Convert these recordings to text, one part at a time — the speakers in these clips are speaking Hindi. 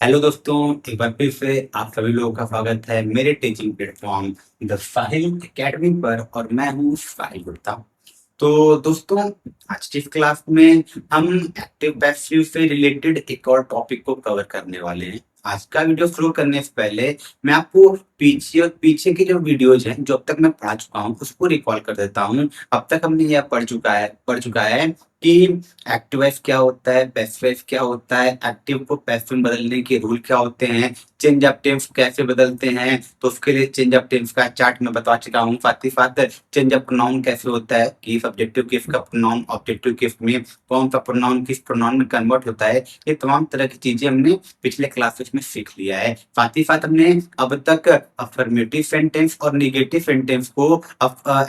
हेलो दोस्तों, एक बार फिर से आप सभी लोगों का स्वागत है मेरे teaching platform the Sahil academy पर। और मैं हूँ साहिल गुप्ता। तो दोस्तों, आज की इस क्लास में हम एक्टिव पैसिव से रिलेटेड एक और टॉपिक को कवर करने वाले हैं। आज का वीडियो शुरू करने से पहले मैं आपको पीछे की जो वीडियोज हैं जो अब तक मैं पढ़ा चुका हूँ उसको रिकॉल कर देता हूँ। अब तक हमने यह पढ़ चुका है कि एक्टिव वॉइस क्या होता है, पैसिव वॉइस क्या होता है, एक्टिव को पैसिव में बदलने के रूल क्या होते हैं, चेंज ऑफ टेंस कैसे बदलते हैं। तो उसके लिए चेंज ऑफ टेंस का चार्ट मैं बता चुका हूँ। साथ ही साथ चेंज ऑफ प्रोनाउन कैसे होता है कि सब्जेक्टिव केस का प्रोनाउन ऑब्जेक्टिव केस में कौन सा प्रोनाउन किस प्रोनाउन में कन्वर्ट होता है, ये तमाम तरह की चीजें हमने पिछले क्लासेस में सीख लिया है। साथ ही साथ हमने अब तक अफर्मेटिव सेंटेंस और निगेटिव सेंटेंस को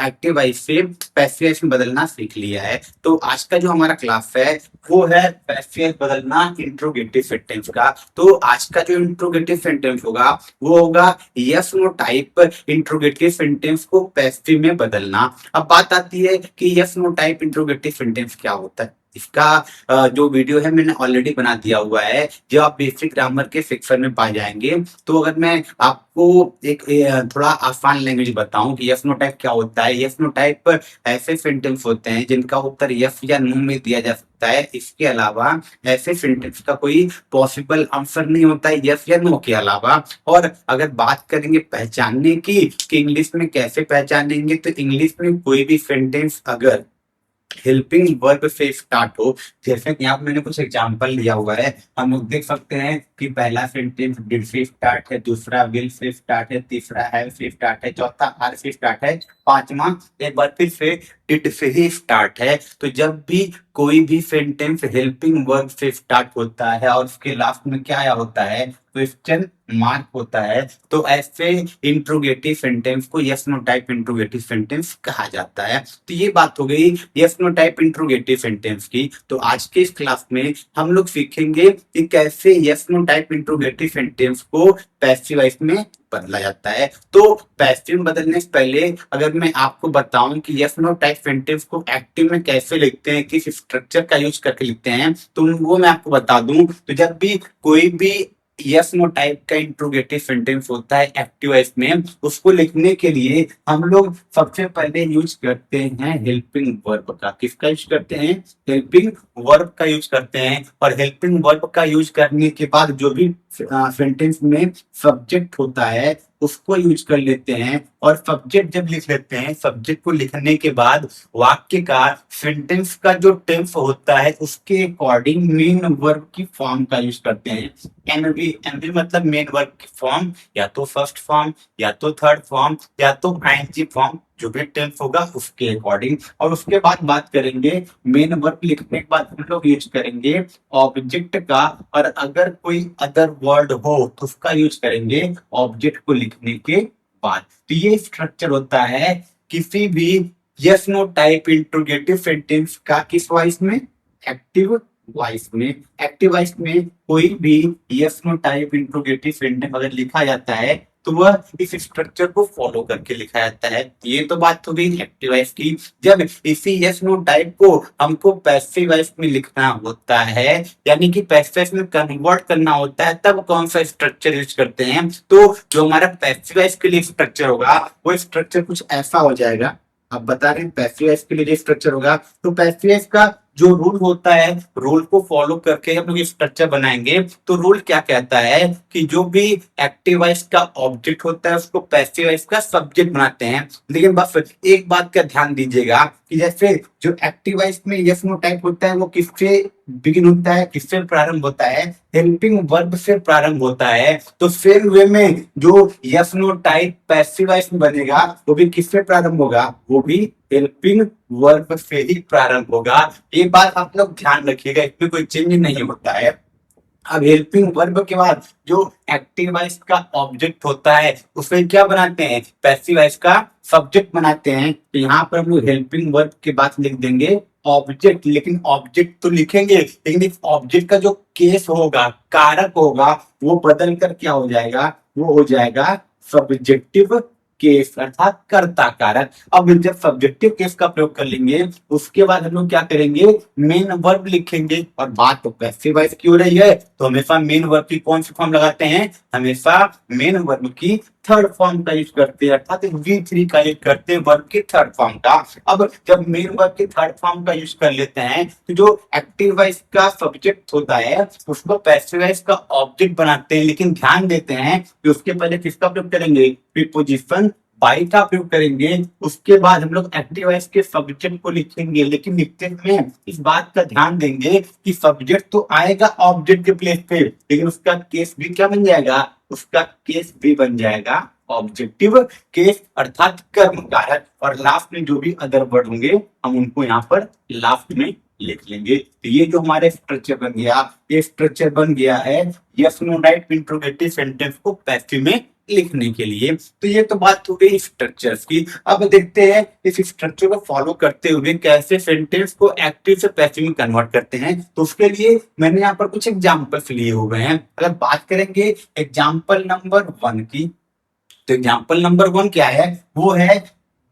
एक्टिव वॉइस से पैसिव वॉइस में बदलना सीख लिया है। तो आज का जो हमारा क्लास है वो है पैसिव वॉइस बदलना इंट्रोगेटिव सेंटेंस का। तो आज का जो इंट्रोगेटिव सेंटेंस होगा वो होगा yes no type interrogative sentence को पैसिव में बदलना। अब बात आती है कि yes no type interrogative sentence क्या होता है। इसका जो वीडियो है मैंने ऑलरेडी बना दिया हुआ है, जो आप बेसिक ग्रामर के सेक्शन में पा जाएंगे। तो अगर मैं आपको एक थोड़ा आसान लैंग्वेज बताऊं कि यस नो टाइप क्या होता है। यस नो टाइप ऐसे सेंटेंस होते हैं जिनका उत्तर यस या नो में दिया जा सकता है। इसके अलावा ऐसे सेंटेंस का कोई पॉसिबल आंसर नहीं होता है यस या नो के अलावा। और अगर बात करेंगे पहचानने की कि इंग्लिश में कैसे पहचानेंगे, तो इंग्लिश में कोई भी सेंटेंस अगर हेल्पिंग वर्ब से स्टार्ट हो, जैसे कि यहाँ पे मैंने कुछ एग्जांपल लिया हुआ है, हम लोग देख सकते हैं कि पहला सेंटेंस डिड से स्टार्ट है, दूसरा विल से स्टार्ट है, तीसरा हैव से स्टार्ट है, चौथा आर से स्टार्ट है, पांचवा एक बार फिर से डिड से ही स्टार्ट है। तो जब भी कोई भी सेंटेंस हेल्पिंग वर्ब से स्टार्ट होता है और उसके लास्ट में क्या आया होता है, क्वेश्चन मार्क होता है, तो ऐसे इंट्रोगेटिव सेंटेंस को yes no type interrogative sentence कहा जाता है। तो ये बात हो गई yes no type interrogative sentence की। तो आज के इस क्लास में हम लोग सीखेंगे कि कैसे yes no type interrogative sentence को पैसिव वॉइस में बदला जाता है। तो पैसिव में बदलने से पहले अगर मैं आपको बताऊं कि यस नो टाइप सेंटेंस को एक्टिव में कैसे लिखते हैं, किस स्ट्रक्चर का यूज करके लिखते हैं, तो वो मैं आपको बता दूं। तो जब भी कोई भी यस नो टाइप का इंट्रोगेटिव सेंटेंस होता है एक्टिव वॉइस में, उसको लिखने के लिए हम लोग सबसे पहले यूज करते हैं हेल्पिंग वर्ब का। किसका यूज करते हैं? हेल्पिंग वर्ब का यूज करते हैं। और हेल्पिंग वर्ब का यूज करने के बाद जो भी सेंटेंस में सब्जेक्ट होता है उसको यूज कर लेते हैं। और सब्जेक्ट जब लिख लेते हैं, सब्जेक्ट को लिखने के बाद वाक्य का सेंटेंस का जो टेंस होता है उसके अकॉर्डिंग मेन वर्ब की फॉर्म का यूज करते हैं। एनवी मतलब मेन वर्ब की फॉर्म, या तो फर्स्ट फॉर्म, या तो थर्ड फॉर्म, या तो आईएनजी फॉर्म, जो भी टेंस होगा उसके अकॉर्डिंग। और उसके बाद बात करेंगे मेन वर्ब लिखने के बाद हम लोग यूज करेंगे ऑब्जेक्ट का। और अगर कोई अदर वर्ड हो तो उसका यूज करेंगे ऑब्जेक्ट को लिखने के बाद। तो ये स्ट्रक्चर होता है किसी भी yes no type interrogative sentence का। किस वॉइस में? एक्टिव वॉइस में। एक्टिव वॉइस में कोई भी yes no type interrogative sentence अगर लिखा जाता है तो वह इस स्ट्रक्चर को फॉलो करके लिखा जाता है। ये तो बात हो गई एक्टिव वॉइस की। जब इसी यस नो टाइप को हमको पैसिव वॉइस में लिखना होता है, यानी कि पैसिव वॉइस में कन्वर्ट करना होता है, तब कौन सा स्ट्रक्चर यूज करते हैं? तो जो हमारा पैसिव वॉइस के लिए स्ट्रक्चर होगा वो स्ट्रक्चर कुछ ऐसा हो जाएगा। अब बता रहे हैं पैसिव वॉइस के लिए जो स्ट्रक्चर होगा, तो पैसिव वॉइस का जो रूल होता है, रूल को फॉलो करके हम लोग स्ट्रक्चर बनाएंगे। तो रूल क्या कहता है कि जो भी एक्टिव वॉइस का ऑब्जेक्ट होता है उसको पैसिव वॉइस का सब्जेक्ट बनाते हैं। लेकिन बस एक बात का ध्यान दीजिएगा कि जैसे जो एक्टिव वॉइस में यस नो टाइप होता है वो किससे बिगिन होता है, किससे प्रारंभ होता है? हेल्पिंग वर्ब से प्रारंभ होता है। तो सेम वे में जो yes no type passive voice में बनेगा वो भी किससे प्रारंभ होगा? वो भी हेल्पिंग वर्ब से ही प्रारंभ होगा। ये बात आप लोग ध्यान रखिएगा, इसमें कोई चेंज नहीं होता है। अब हेल्पिंग वर्ब के बाद जो एक्टिव वॉइस का ऑब्जेक्ट होता है उसमें क्या बनाते हैं? पैसिव वॉइस का सब्जेक्ट बनाते हैं। तो यहाँ पर हम लोग हेल्पिंग वर्ब के बाद लिख देंगे ऑब्जेक्ट। लेकिन ऑब्जेक्ट तो लिखेंगे, लेकिन इस ऑब्जेक्ट का जो केस होगा, कारक होगा, वो बदल कर क्या हो जाएगा? वो हो जाएगा सब्जेक्टिव केस अर्थात कर्ता कारक। अब जब सब्जेक्टिव केस का प्रयोग कर लेंगे उसके बाद हम लोग क्या करेंगे, मेन वर्ब लिखेंगे। और बात तो पैसिव वॉइस की हो रही है तो हमेशा मेन वर्ब की कौन सी फॉर्म लगाते हैं, हमेशा मेन वर्ब की थर्ड फॉर्म का यूज करते हैं, अर्थात V3 का यूज करते हैं वर्ब की थर्ड फॉर्म का। अब जब मेन वर्ब की थर्ड फॉर्म का यूज कर लेते हैं तो जो एक्टिव वॉइस का सब्जेक्ट होता है उसको पैसिव वॉइस का ऑब्जेक्ट बनाते हैं, लेकिन ध्यान देते हैं कि उसके पहले किसका प्रयोग करेंगे, प्रीपोजिशन बाई का प्रयोग करेंगे। उसके बाद हम लोग एक्टिव वॉइस के सब्जेक्ट को लिखेंगे, लेकिन लिखते में इस बात का ध्यान देंगे कि सब्जेक्ट तो आएगा ऑब्जेक्ट के प्लेस पे, लेकिन उसका केस भी क्या बन जाएगा, उसका केस भी बन जाएगा ऑब्जेक्टिव केस अर्थात कर्म कारक। और लास्ट में जो भी अदर वर्ड होंगे हम उनको यहाँ पर लास्ट में लिख लेंगे। तो ये जो हमारे स्ट्रक्चर बन गया, ये स्ट्रक्चर बन गया है yes no right interrogative sentence को पैसिव में लिखने के लिए। तो ये तो बात हो गई स्ट्रक्चर्स की। अब देखते हैं इस स्ट्रक्चर को फॉलो करते हुए कैसे सेंटेंस को एक्टिव से पैसिव में कन्वर्ट करते हैं। तो उसके लिए मैंने यहाँ पर कुछ एग्जांपल्स लिए हुए हैं। अगर बात करेंगे एग्जांपल नंबर 1 की, तो एग्जांपल नंबर 1 क्या है, वो है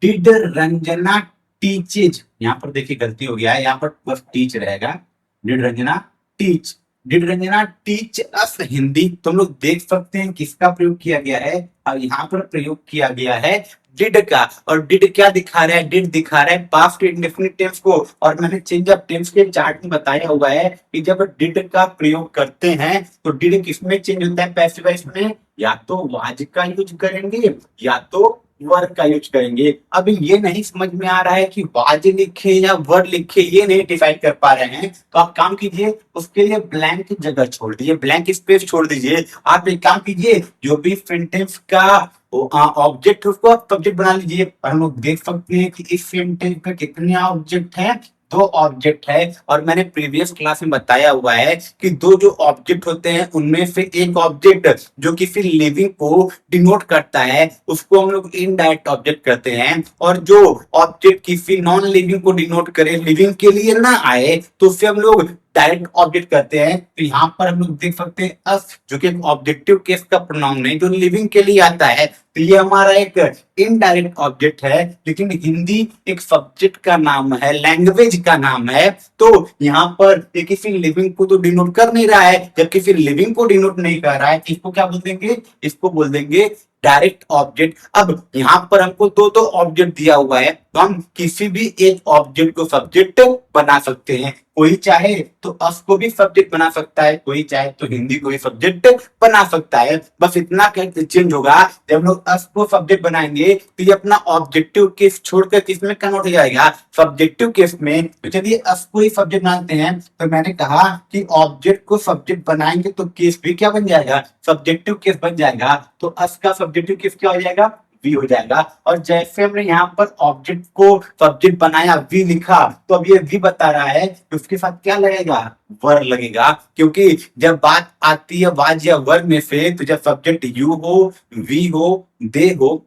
डिड रंजना टीचेज। यहाँ पर देखिए गलती हो गया है, यहाँ पर बस टीच रहेगा, did Ranjana teach, did Ranjana teach us Hindi. तुम लोग देख सकते हैं किसका प्रयोग किया गया है, और यहाँ पर प्रयोग किया गया है डिड का। और डिड क्या दिखा रहा है, डिड दिखा रहा है पास्ट इंडेफिनिट टेंस को। और मैंने चेंज ऑफ टेंस के चार्ट में बताया हुआ है कि जब डिड का प्रयोग करते हैं तो डिड किसमें चेंज होता है, पैसिव वॉइस में, या तो वाज का यूज करेंगे या तो वर्ग का यूज करेंगे। अभी ये नहीं समझ में आ रहा है कि वाज लिखे या वर्ग लिखे, ये नहीं डिसाइड कर पा रहे हैं, तो आप काम कीजिए उसके लिए ब्लैंक जगह छोड़ दीजिए, ब्लैंक स्पेस छोड़ दीजिए। आप एक काम कीजिए जो भी सेंटेंस का ऑब्जेक्ट उसको आप सब्जेक्ट बना लीजिए। और हम लोग देख सकते हैं कि इस सेंटेंस में कितने ऑब्जेक्ट हैं, 2 ऑब्जेक्ट है। और मैंने प्रीवियस क्लास में बताया हुआ है कि दो जो ऑब्जेक्ट होते हैं उनमें से एक ऑब्जेक्ट जो किसी लिविंग को डिनोट करता है उसको हम लोग इनडायरेक्ट ऑब्जेक्ट कहते हैं, और जो ऑब्जेक्ट किसी नॉन लिविंग को डिनोट करे, लिविंग के लिए ना आए, तो उससे हम लोग डायरेक्ट ऑब्जेक्ट करते हैं। तो यहाँ पर हम लोग देख सकते हैं अस, जो कि ऑब्जेक्टिव केस का प्रोनाउन है जो लिविंग के लिए आता है, तो ये हमारा एक इनडायरेक्ट ऑब्जेक्ट है। लेकिन हिंदी एक सब्जेक्ट का नाम है, लैंग्वेज का नाम है, तो यहाँ पर ये किसी लिविंग को तो डिनोट कर नहीं रहा है। जब किसी लिविंग को डिनोट नहीं कर रहा है इसको क्या बोल देंगे, इसको बोल देंगे डायरेक्ट ऑब्जेक्ट। अब यहाँ पर हमको दो ऑब्जेक्ट दिया हुआ है, तो हम किसी भी एक ऑब्जेक्ट को सब्जेक्ट बना सकते हैं। कोई चाहे तो अस को भी सब्जेक्ट बना सकता है, कोई चाहे तो हिंदी को भी सब्जेक्ट बना सकता है। बस इतना चेंज होगा, जब हम लोग अस को सब्जेक्ट बनाएंगे तो ये अपना ऑब्जेक्टिव केस छोड़कर किस में कन्वर्ट हो जाएगा, सब्जेक्टिव केस में। तो चलिए अस को ही सब्जेक्ट बनाते हैं। तो मैंने कहा कि ऑब्जेक्ट को सब्जेक्ट बनाएंगे तो केस भी क्या बन जाएगा, सब्जेक्टिव केस बन जाएगा। तो अस का सब्जेक्टिव केस क्या हो जाएगा, वी हो जाएगा। और जैसे हमने यहाँ पर ऑब्जेक्ट को सब्जेक्ट बनाया, वी लिखा, तो अब ये वी बता रहा है कि उसके साथ क्या लगेगा, वर्ग लगेगा। क्योंकि जब बात आती है वाज या वर्ग में से, तो जब सब्जेक्ट यू हो, वी हो, दे हो,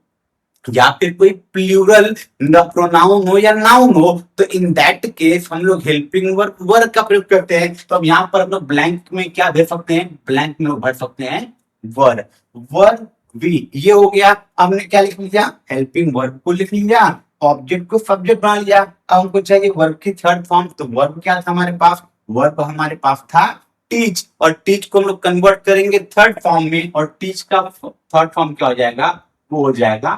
या फिर कोई प्लूरल प्रोनाउन हो या नाउन हो, तो इन दैट केस हम लोग हेल्पिंग वर्ग का प्रयोग करते हैं। तो अब यहाँ पर हम लोग ब्लैंक में क्या भर सकते हैं, ब्लैंक में भर सकते हैं वर्ग, वर्ग वी, ये हो गया। हमने क्या लिख लिया, हेल्पिंग वर्ब को लिख लिया, ऑब्जेक्ट को सब्जेक्ट बना लिया। अब हमको चाहिए वर्ब की थर्ड फॉर्म, तो वर्ब क्या था हमारे पास, वर्ब हमारे पास था टीच, और टीच को हम लोग कन्वर्ट करेंगे थर्ड फॉर्म में, और टीच का थर्ड फॉर्म क्या हो जाएगा, वो हो जाएगा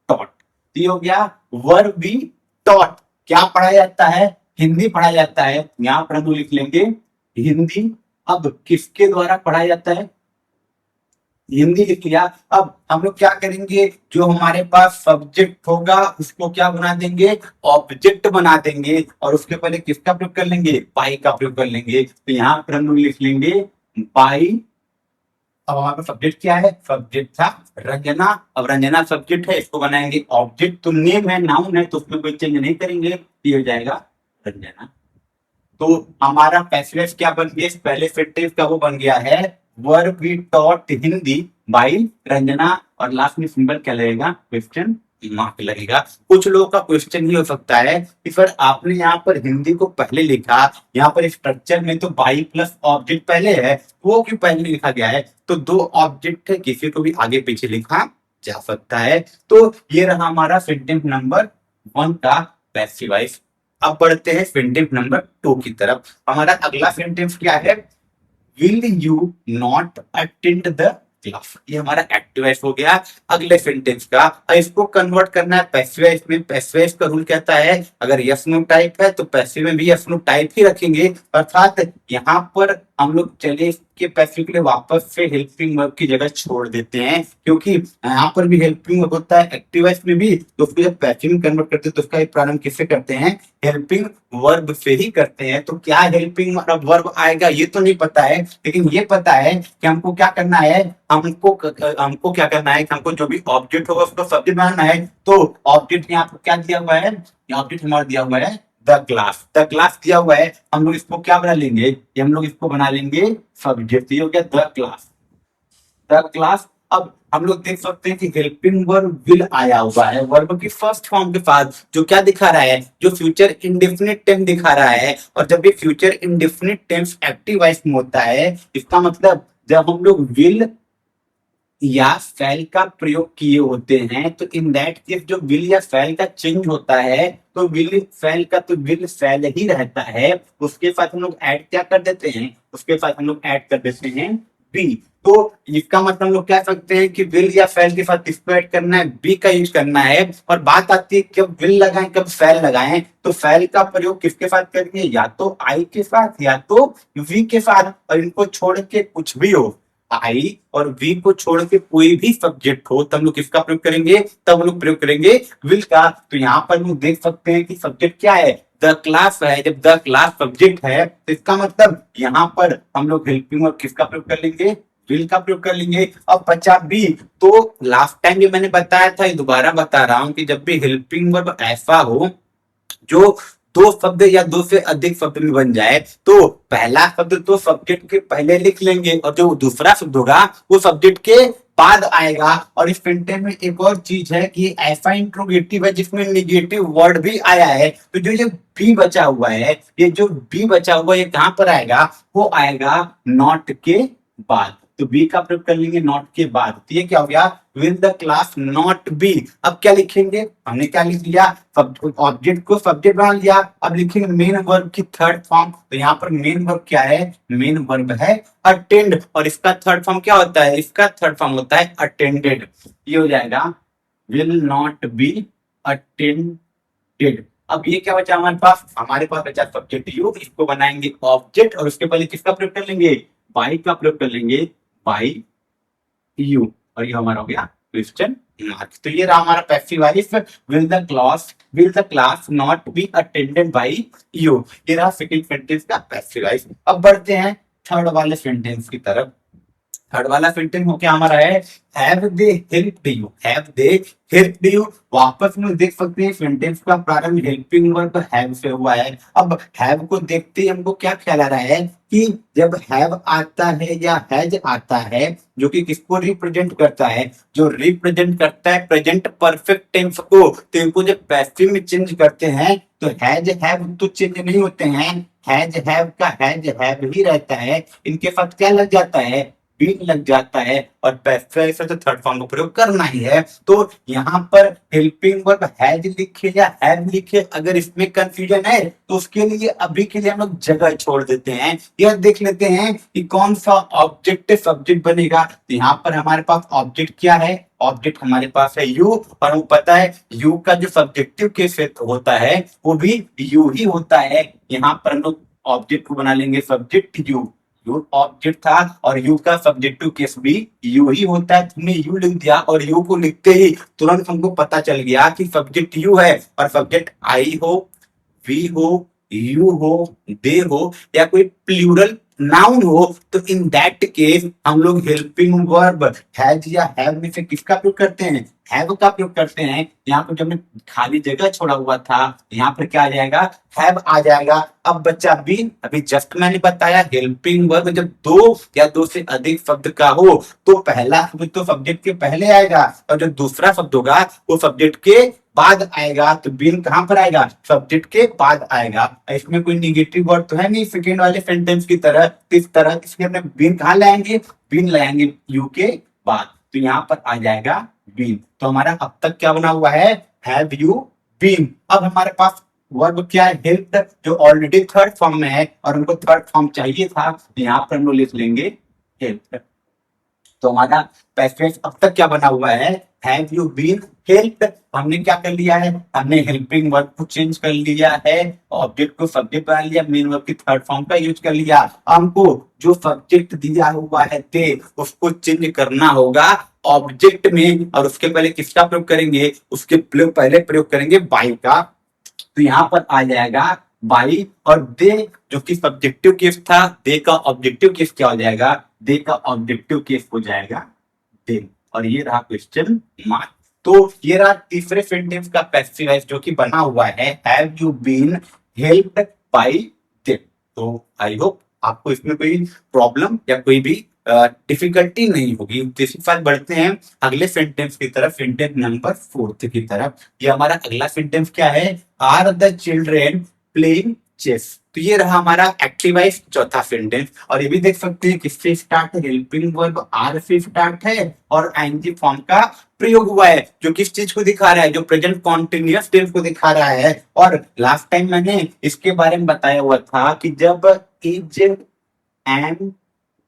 टॉट। ये हो गया वर्ब बी टॉट। क्या पढ़ाया जाता है, हिंदी पढ़ाया जाता है। यहाँ पर हम लिख लेंगे हिंदी। अब किसके द्वारा पढ़ाया जाता है, हिंदी लिख लिया। अब हम लोग क्या करेंगे, जो हमारे पास सब्जेक्ट होगा उसको क्या बना देंगे, ऑब्जेक्ट बना देंगे, और उसके पहले किसका प्रयोग कर लेंगे, बाई का प्रयोग कर लेंगे। तो यहाँ पर हम लोग लिख लेंगे बाई। अब हमारे पास सब्जेक्ट क्या है, सब्जेक्ट था रंजना, अब रंजना सब्जेक्ट है, इसको बनाएंगे ऑब्जेक्ट। तो नेम है, नाउन है, तो उसमें कोई चेंज नहीं करेंगे, ये हो जाएगा रंजना। तो हमारा पैसिव क्या बन गया, पहले सेंटेंस का वो बन गया है verb we taught Hindi by Ranjana, और लास्ट में सिंबल क्या लगेगा, क्वेश्चन मार्क लगेगा। कुछ लोगों का क्वेश्चन ही हो सकता है कि सर आपने यहाँ पर हिंदी को पहले लिखा, यहाँ पर स्ट्रक्चर में तो बाई प्लस ऑब्जेक्ट पहले है, वो क्यों पहले लिखा गया है। तो 2 ऑब्जेक्ट है, किसी को भी आगे पीछे लिखा जा सकता है। तो ये रहा हमारा सेंटेंस नंबर 1 का पैसिव वॉइस। अब बढ़ते हैं सेंटेंस नंबर 2 की तरफ। हमारा अगला सेंटेंस क्या है? Will you not attend the class. ये हमारा एक्टिव वॉइस हो गया अगले सेंटेंस का। और इसको कन्वर्ट करना है पैसिव वॉइस में। पैसिव वॉइस का रूल कहता है अगर यस नो टाइप है तो पैसिव में भी यस नो टाइप ही रखेंगे। अर्थात यहाँ पर हम लोग चले के पैसिव के लिए वापस से हेल्पिंग वर्ब की जगह छोड़ देते हैं, क्योंकि यहाँ पर भी हेल्पिंग वर्ब होता है एक्टिव वॉइस में भी। तो उसको जब पैसिव में कन्वर्ट करते हैं तो उसका प्रारंभ किससे करते हैं? हेल्पिंग वर्ब से ही करते हैं। तो क्या हेल्पिंग वर्ब आएगा ये तो नहीं पता है, लेकिन ये पता है कि हमको क्या करना है। हमको क्या करना है कि हमको जो भी ऑब्जेक्ट होगा उसको सब्जेक्ट बनाना है। तो ऑब्जेक्ट यहाँ पर क्या दिया हुआ है? ऑब्जेक्ट हमारा दिया हुआ है द क्लास। द क्लास दिया हुआ है, हम लोग इसको क्या बना लेंगे? ये हम लोग इसको बना लेंगे सब्जेक्ट। ये हो गया द क्लास। The class. अब हम लोग देख सकते हैं कि हेल्पिंग वर्ब विल आया हुआ है वर्ब की फर्स्ट फॉर्म के साथ, जो क्या दिखा रहा है? जो फ्यूचर इंडेफिनिट टेंस दिखा रहा है। और जब भी future indefinite tense active voice में होता है, इसका मतलब जब हम लोग विल या फैल का प्रयोग किए होते हैं तो इन दैट केस जो विल या फैल का चेंज होता है तो विल फैल का तो विल फैल ही रहता है। उसके साथ हम लोग ऐड क्या कर देते हैं? उसके साथ हम लोग ऐड कर देते हैं बी। तो इसका मतलब हम लोग कह सकते हैं कि विल या फैल के साथ किसको ऐड करना है? बी का यूज करना है। और बात आती है कब विल लगाएं कब फैल लगाएं, तो फैल का प्रयोग किसके साथ करेंगे? या तो आई के साथ या तो वी के साथ। और इनको छोड़ के कुछ भी हो, आई और वी को छोड़ के कोई भी सब्जेक्ट हो, तब लोग किसका प्रयोग करेंगे? तब लोग प्रयोग करेंगे विल का। तो यहाँ पर लोग देख सकते हैं कि सब्जेक्ट क्या है? द क्लास है। जब द क्लास सब्जेक्ट है तो इसका मतलब यहाँ पर हम लोग हेल्पिंग वर्ब किसका प्रयोग कर लेंगे? विल का प्रयोग कर लेंगे। अब बचा बी। तो लास्ट टाइम भी मैंने बताया था, ये दोबारा बता रहा हूं कि जब भी हेल्पिंग वर्ब ऐसा हो जो दो शब्द या दो से अधिक शब्द में बन जाए, तो पहला शब्द तो सब्जेक्ट के पहले लिख लेंगे और जो दूसरा शब्द होगा वो सब्जेक्ट के बाद आएगा। और इस सेंटेंस में एक और चीज है कि ऐसा इंट्रोगेटिव है जिसमें निगेटिव वर्ड भी आया है। तो जो ये बी बचा हुआ है, ये जो बी बचा हुआ है ये कहां पर आएगा? वो आएगा नॉट के बाद। तो बी का प्रयोग कर लेंगे नॉट के बाद। तो ये क्या हो गया? Will the class not be. अब क्या लिखेंगे? हमने क्या लिख लिया? ऑब्जेक्ट को सब्जेक्ट बना लिया। अब लिखेंगे मेन वर्ब की थर्ड फॉर्म। तो यहाँ पर मेन वर्ब क्या है? मेन वर्ब है अटेंड। और इसका थर्ड फॉर्म क्या होता है? इसका थर्ड फॉर्म होता है अटेंडेड। ये हो जाएगा विल नॉट बी अटेंडेड। अब ये क्या बचा हमारे पास? हमारे पास बचा सब्जेक्ट यू। इसको बनाएंगे ऑब्जेक्ट और उसके पहले किसका प्रयोग कर लेंगे? बाई का प्रयोग कर लेंगे, बाई यू। और ये हमारा हो गया क्वेश्चन मार्क। तो ये रहा हमारा passive voice. Will the class not be attended by you. ये रहा सेकंड सेंटेंस का पैसिव वॉइस। अब बढ़ते हैं थर्ड वाले सेंटेंस की तरफ। थर्ड वाला सेंटेंस हो क्या हमारा है? Have they helped you. Have they helped you. वापस में देख सकते हैं सेंटेंस का प्रारंभ हेल्पिंग वर्ब हैव से हुआ है। अब हैव को देखते ही हमको क्या ख्याल आ रहा है कि जब हैव आता है या हैज आता है जो कि किसको रिप्रेजेंट करता है? जो रिप्रेजेंट करता है प्रेजेंट परफेक्ट टेंस को, तो इनको जब पैसिव में चेंज करते हैं तो हैज हैव तो चेंज नहीं होते हैं। हैज हैव का हैज हैव ही रहता है। इनके साथ क्या लग जाता है? बीन लग जाता है। और पैसिव तो थर्ड फॉर्म का प्रयोग करना ही है। तो यहाँ पर हेल्पिंग वर्ब हैज लिखे या हैव लिखे, अगर इसमें कंफ्यूजन है तो उसके लिए अभी के लिए हम लोग जगह छोड़ देते हैं। यह देख लेते हैं कि कौन सा ऑब्जेक्ट सब्जेक्ट बनेगा। तो यहाँ पर हमारे पास ऑब्जेक्ट क्या है? ऑब्जेक्ट हमारे पास है यू। और हमको पता है यू का जो सब्जेक्टिव केस होता है वो भी यू ही होता है। यहाँ पर हम लोग ऑब्जेक्ट को बना लेंगे सब्जेक्ट यू। यू ऑब्जेक्ट था और यू का सब्जेक्टिव केस भी यू ही होता है। तुमने यू लिख दिया और यू को लिखते ही तुरंत हमको पता चल गया कि सब्जेक्ट यू है। और सब्जेक्ट आई हो, वी हो, यू हो, दे हो या कोई प्लूरल नाउन हो, तो इन दैट केस हम लोग हेल्पिंग वर्ब हैज या हैव में से किसका प्रयोग करते हैं? हैव का प्रयोग करते हैं। यहाँ पर जब खाली जगह छोड़ा हुआ था यहाँ पर क्या आ जाएगा? हैव आ जाएगा। अब बच्चा बी। अभी जस्ट मैंने बताया हेल्पिंग वर्ब जब दो या दो से अधिक शब्द का हो तो पहला शब्द तो सब्जेक्ट के पहले आएगा और जो दूसरा शब्द होगा वो सब्जेक्ट के बाद आएगा। तो बीन कहां पर आएगा? सब्जेक्ट के बाद आएगा। इसमें कोई निगेटिव वर्ड तो है नहीं सेकेंड वाले सेंटेंस की तरह। इस तरह इसमें बीन कहां लाएंगे? बीन लाएंगे यू के बाद। तो यहाँ पर आ जाएगा बीन। तो हमारा अब तक क्या बना हुआ है, हैव यू बीन। अब हमारे पास वर्ब क्या है, हेल्प, जो ऑलरेडी थर्ड फॉर्म में है और उनको थर्ड फॉर्म चाहिए था, तो यहाँ पर हम लोग लिख लेंगे हेल्प। तो हमारा पैसेज अब तक क्या बना हुआ है, हैव यू बीन हेल्प। हमने क्या कर लिया है, हमने हेल्पिंग वर्ब को चेंज कर लिया है, ऑब्जेक्ट को सब्जेक्ट बना लिया, मेन वर्ब की थर्ड फॉर्म का यूज कर लिया। हमको जो सब्जेक्ट दिया हुआ है थे उसको चेंज करना होगा ऑब्जेक्ट में, और उसके पहले किसका प्रयोग करेंगे, उसके पहले प्रयोग करेंगे बाई का। तो यहाँ पर आ जाएगा बाई, और दे जो कि सब्जेक्टिव केस था, दे का ऑब्जेक्टिव केस क्या हो जाएगा, दे का ऑब्जेक्टिव केस हो जाएगा दे। और ये रहा क्वेश्चन मार्क। तो ये रहा तीसरे सेंटेंस का पैसिव वॉइस जो कि बना हुआ है, have you been helped by them. तो आई होप आपको इसमें कोई प्रॉब्लम या कोई भी डिफिकल्टी नहीं होगी। तो इसी के साथ बढ़ते हैं अगले सेंटेंस की तरफ, सेंटेंस नंबर 4 की तरफ। ये हमारा अगला सेंटेंस क्या है, are the children playing chess. तो ये रहा हमारा एक्टिवाइज चौथा सेंटेंस। और ये भी देख सकते हैं किससे स्टार्ट है, हेल्पिंग वर्ब आर से स्टार्ट है और आईएनजी फॉर्म का प्रयोग हुआ है, जो किस चीज को दिखा रहा है, जो प्रेजेंट कॉन्टिन्यूअस टेंस को दिखा रहा है। और लास्ट टाइम मैंने इसके बारे में बताया हुआ था कि जब इज एम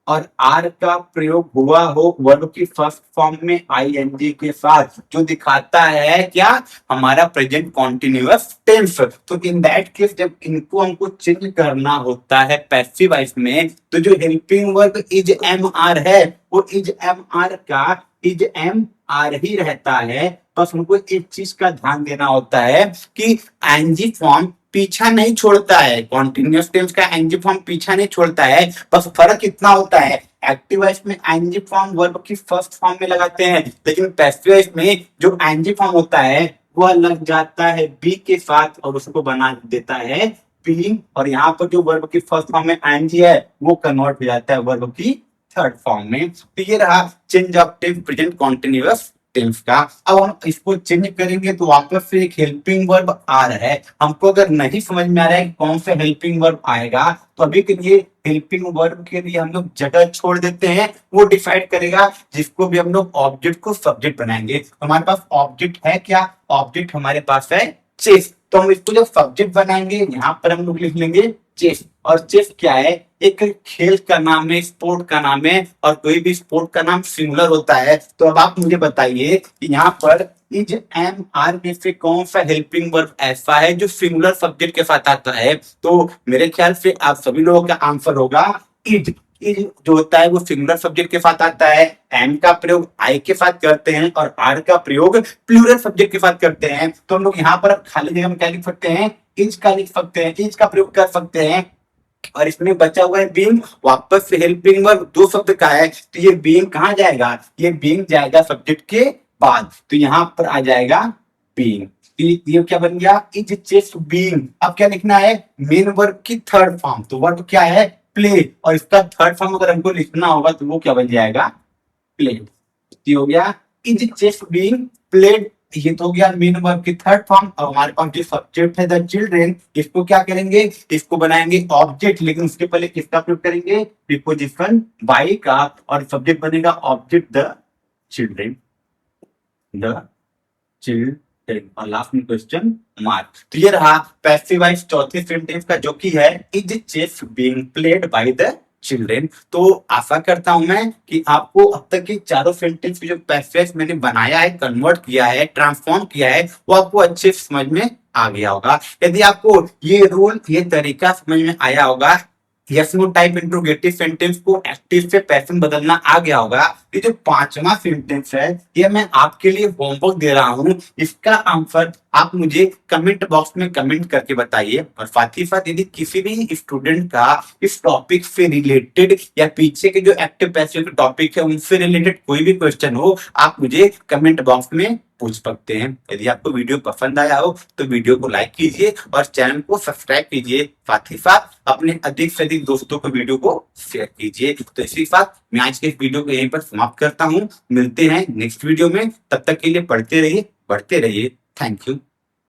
और आर का प्रयोग हुआ हो वर्ब की फर्स्ट फॉर्म में आईएनजी के साथ, जो दिखाता है क्या, हमारा प्रेजेंट कॉन्टिन्यूअस टेंस। तो इन दैट केस जब इनको हमको चेंज करना होता है पैसिव वॉइस में, तो जो helping verb is am are है वो इज एम आर का इज एम आर ही रहता है। बस हमको एक चीज का ध्यान देना होता है कि आईएनजी फॉर्म पीछा नहीं छोड़ता है, कॉन्टिन्यूअस टेंस का आईएनजी फॉर्म पीछा नहीं छोड़ता है। बस फर्क इतना होता है, एक्टिव वॉइस में आईएनजी फॉर्म वर्ब की फर्स्ट फॉर्म में लगाते हैं, लेकिन पैसिव वॉइस में जो आईएनजी फॉर्म होता है वह लग जाता है बी के साथ और उसको बना देता है बीइंग। और यहाँ पर जो वर्ब की फर्स्ट फॉर्म में आईएनजी है वो कन्वर्ट हो जाता है वर्ब की थर्ड फॉर्म में। तो ये रहा change of tense present continuous tense का। अब हम इसको चेंज करेंगे तो वापस से एक हेल्पिंग वर्ब आ रहा है। हमको अगर नहीं समझ में आ रहा है कौन सा हेल्पिंग वर्ब आएगा, तो अभी के लिए हेल्पिंग वर्ब के लिए हम लोग जगह छोड़ देते हैं, वो डिसाइड करेगा, जिसको भी हम लोग ऑब्जेक्ट को सब्जेक्ट बनाएंगे। हमारे पास ऑब्जेक्ट है क्या, ऑब्जेक्ट हमारे पास है चेस। तो हम इसको जब सब्जेक्ट बनाएंगे यहाँ पर हम लोग लिख लेंगे चेस। और चेस क्या है, एक खेल का नाम है, स्पोर्ट का नाम है, और कोई भी स्पोर्ट का नाम सिंगुलर होता है। तो अब आप मुझे बताइए कि यहाँ पर इज एम आर में से कौन सा हेल्पिंग वर्ब ऐसा है जो सिंगुलर सब्जेक्ट के साथ आता है। तो मेरे ख्याल से आप सभी लोगों का आंसर होगा इज। इज जो होता है वो सिंगुलर सब्जेक्ट के साथ आता है, एम का प्रयोग आई के साथ करते हैं और आर का प्रयोग प्लूरल सब्जेक्ट के साथ करते हैं। तो हम लोग यहाँ पर खाली जगह में क्या लिख सकते हैं, इज का लिख सकते हैं, इज का प्रयोग कर सकते हैं। और इसमें बचा हुआ है बीइंग, वापस से हेल्पिंग वर्ब दो शब्द का है, तो ये बीइंग कहाँ जाएगा, ये बीइंग जाएगा सब्जेक्ट के बाद। तो यहाँ पर आ जाएगा बीइंग। ये क्या बन गया, इज चेस बीइंग। अब क्या लिखना है, मेन वर्ब की थर्ड फॉर्म। तो वर्ब क्या है, प्ले, और इसका थर्ड फॉर्म अगर हमको लिखना होगा तो वो क्या बन जाएगा, प्लेड। ये हो गया इज चेस बीइंग प्लेड। ये तो हो गया मेन वर्ब की थर्ड फॉर्म। और हमारे पास जो सब्जेक्ट है द चिल्ड्रेन, इसको क्या करेंगे, इसको बनाएंगे ऑब्जेक्ट, लेकिन उसके पहले किसका प्रयोग करेंगे, प्रीपोजिशन बाय का, और सब्जेक्ट बनेगा object the children, the children, और लास्ट में क्वेश्चन मार्क। तो ये रहा पैसिव वॉइस चौथे सेंटेंस का, जो कि है is chess being played by the children. तो आशा करता हूं मैं कि आपको अब तक की चारों सेंटेंस की जो पैसेज मैंने बनाया है, कन्वर्ट किया है, ट्रांसफॉर्म किया है, वो आपको अच्छे समझ में आ गया होगा। यदि आपको ये रूल, ये तरीका समझ में आया होगा, yes no type interrogative sentence को एक्टिव से पैसिव बदलना आ गया होगा, ये जो पांचवा सेंटेंस है ये मैं आपके लिए होमवर्क दे रहा हूं, इसका आंसर आप मुझे कमेंट बॉक्स में कमेंट करके बताइए। और साथ ही साथ यदि किसी भी स्टूडेंट का इस टॉपिक से रिलेटेड या पीछे के जो एक्टिव पैसिव के टॉपिक है उनसे रिलेटेड कोई भी क्वेश्चन हो, आप मुझे कमेंट बॉक्स में पूछ सकते हैं। यदि आपको वीडियो पसंद आया हो तो वीडियो को लाइक कीजिए और चैनल को सब्सक्राइब कीजिए, साथ ही साथ अपने अधिक से अधिक दोस्तों को वीडियो को शेयर कीजिए। तो इसी के साथ मैं आज के इस वीडियो को यहीं पर समाप्त करता हूं। मिलते हैं नेक्स्ट वीडियो में, तब तक के लिए पढ़ते रहिए, बढ़ते रहिए। Thank you.